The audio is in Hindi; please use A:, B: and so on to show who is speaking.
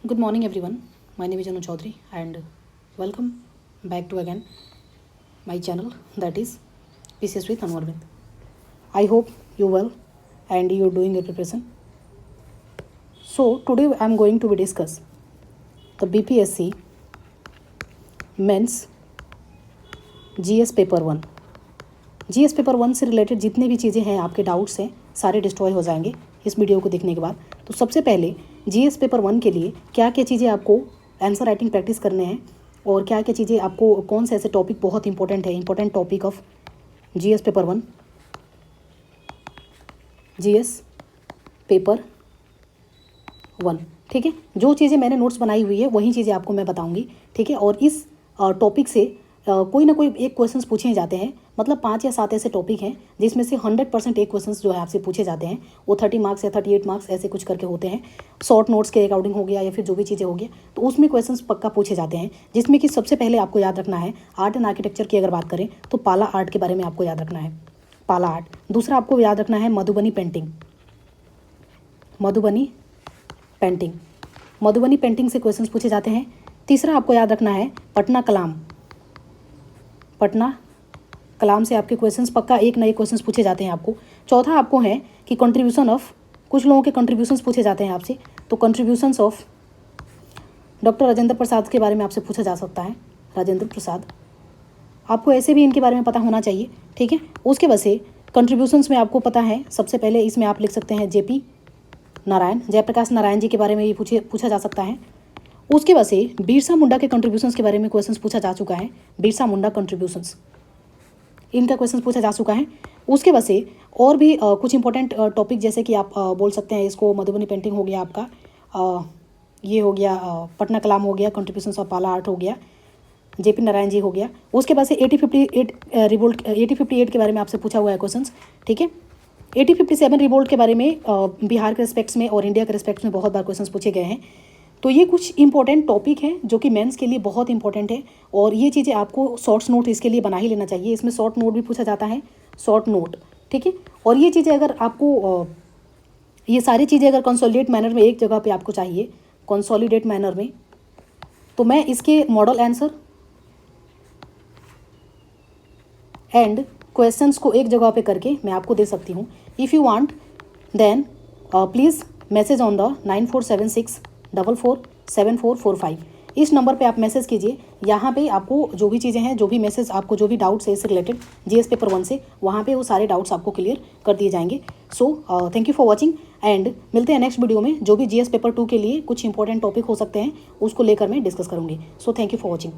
A: Good morning, everyone. My name is Anu Chaudhary, and welcome back to again my channel, that is PCS with Anu Arvind. I hope you well and you're doing your preparation. So today I'm going to discuss the BPSC mains GS paper 1। GS paper 1 से रिलेटेड जितने भी चीज़ें हैं, आपके डाउट्स हैं, सारे डिस्ट्रॉय हो जाएंगे इस वीडियो को देखने के बाद। तो सबसे पहले GS पेपर 1 के लिए क्या क्या चीज़ें आपको आंसर राइटिंग प्रैक्टिस करने हैं और क्या क्या चीज़ें आपको, कौन से ऐसे टॉपिक बहुत इंपॉर्टेंट है, important topic of GS paper 1, GS paper 1। ठीक है, जो चीज़ें मैंने नोट्स बनाई हुई है वही चीज़ें आपको मैं बताऊंगी। ठीक है, और इस टॉपिक से कोई ना कोई एक क्वेश्चंस पूछे जाते हैं, मतलब 5 या 7 ऐसे टॉपिक हैं जिसमें से 100% एक क्वेश्चंस जो है आपसे पूछे जाते हैं। वो 30 मार्क्स या 38 मार्क्स ऐसे कुछ करके होते हैं, शॉर्ट नोट्स के अकॉर्डिंग हो गया या फिर जो भी चीज़ें हो गया, तो उसमें क्वेश्चंस पक्का पूछे जाते हैं। जिसमें कि सबसे पहले आपको याद रखना है, आर्ट एंड आर्किटेक्चर की अगर बात करें तो पाला आर्ट के बारे में आपको याद रखना है, पाला आर्ट। दूसरा आपको याद रखना है Madhubani painting, Madhubani painting, Madhubani painting से क्वेश्चंस पूछे जाते हैं। तीसरा आपको याद रखना है पटना कलाम, पटना कलाम से आपके क्वेश्चंस पक्का एक नए क्वेश्चंस पूछे जाते हैं आपको। चौथा आपको है कि कंट्रीब्यूशन ऑफ, कुछ लोगों के कंट्रीब्यूशंस पूछे जाते हैं आपसे, तो contributions of doctor Rajendra Prasad के बारे में आपसे पूछा जा सकता है। राजेंद्र प्रसाद, आपको ऐसे भी इनके बारे में पता होना चाहिए। ठीक है, उसके वजह से कंट्रीब्यूशंस में आपको पता है, सबसे पहले इसमें आप लिख सकते हैं JP नारायण, जयप्रकाश नारायण जी के बारे में ये पूछा जा सकता है। उसके वजह से बिरसा मुंडा के कंट्रीब्यूशंस के बारे में क्वेश्चंस पूछा जा चुका है, बिरसा मुंडा कंट्रीब्यूशंस, इनका क्वेश्चन पूछा जा चुका है। उसके वजह से और भी कुछ इंपॉर्टेंट टॉपिक, जैसे कि आप बोल सकते हैं इसको, मधुबनी पेंटिंग हो गया आपका, ये हो गया पटना कलाम हो गया, कंट्रीब्यूशंस ऑफ पाला आर्ट हो गया, JP नारायण जी हो गया। उसके बाद से 8058 रिवोल्ट, 8058 के बारे में आपसे पूछा हुआ है क्वेश्चन। ठीक है, 8057 रिवोल्ट के बारे में बिहार के रिस्पेक्ट्स में और इंडिया के रिस्पेक्ट्स में बहुत बार क्वेश्चन पूछे गए हैं। तो ये कुछ इंपॉर्टेंट टॉपिक हैं जो कि मेंस के लिए बहुत इंपॉर्टेंट है, और ये चीज़ें आपको शॉर्ट्स नोट इसके लिए बना ही लेना चाहिए। इसमें शॉर्ट नोट भी पूछा जाता है, शॉर्ट नोट। ठीक है, और ये चीज़ें अगर आपको, ये सारी चीज़ें अगर कंसोलिडेट मैनर में एक जगह पे आपको चाहिए, कंसोलिडेट मैनर में, तो मैं इसके मॉडल आंसर एंड क्वेश्चंस को एक जगह पे करके मैं आपको दे सकती हूँ। If you want then please message on the 9476447445, इस नंबर पे आप मैसेज कीजिए। यहाँ पे आपको जो भी चीज़ें हैं, जो भी मैसेज आपको, जो भी डाउट्स है इससे रिलेटेड GS पेपर 1 से, वहाँ पे वो सारे डाउट्स आपको क्लियर कर दिए जाएंगे। So thank you for watching, and मिलते हैं नेक्स्ट वीडियो में। जो भी GS पेपर 2 के लिए कुछ इंपॉर्टेंट टॉपिक हो सकते हैं उसको लेकर मैं डिस्कस करूँगी। So thank you for watching.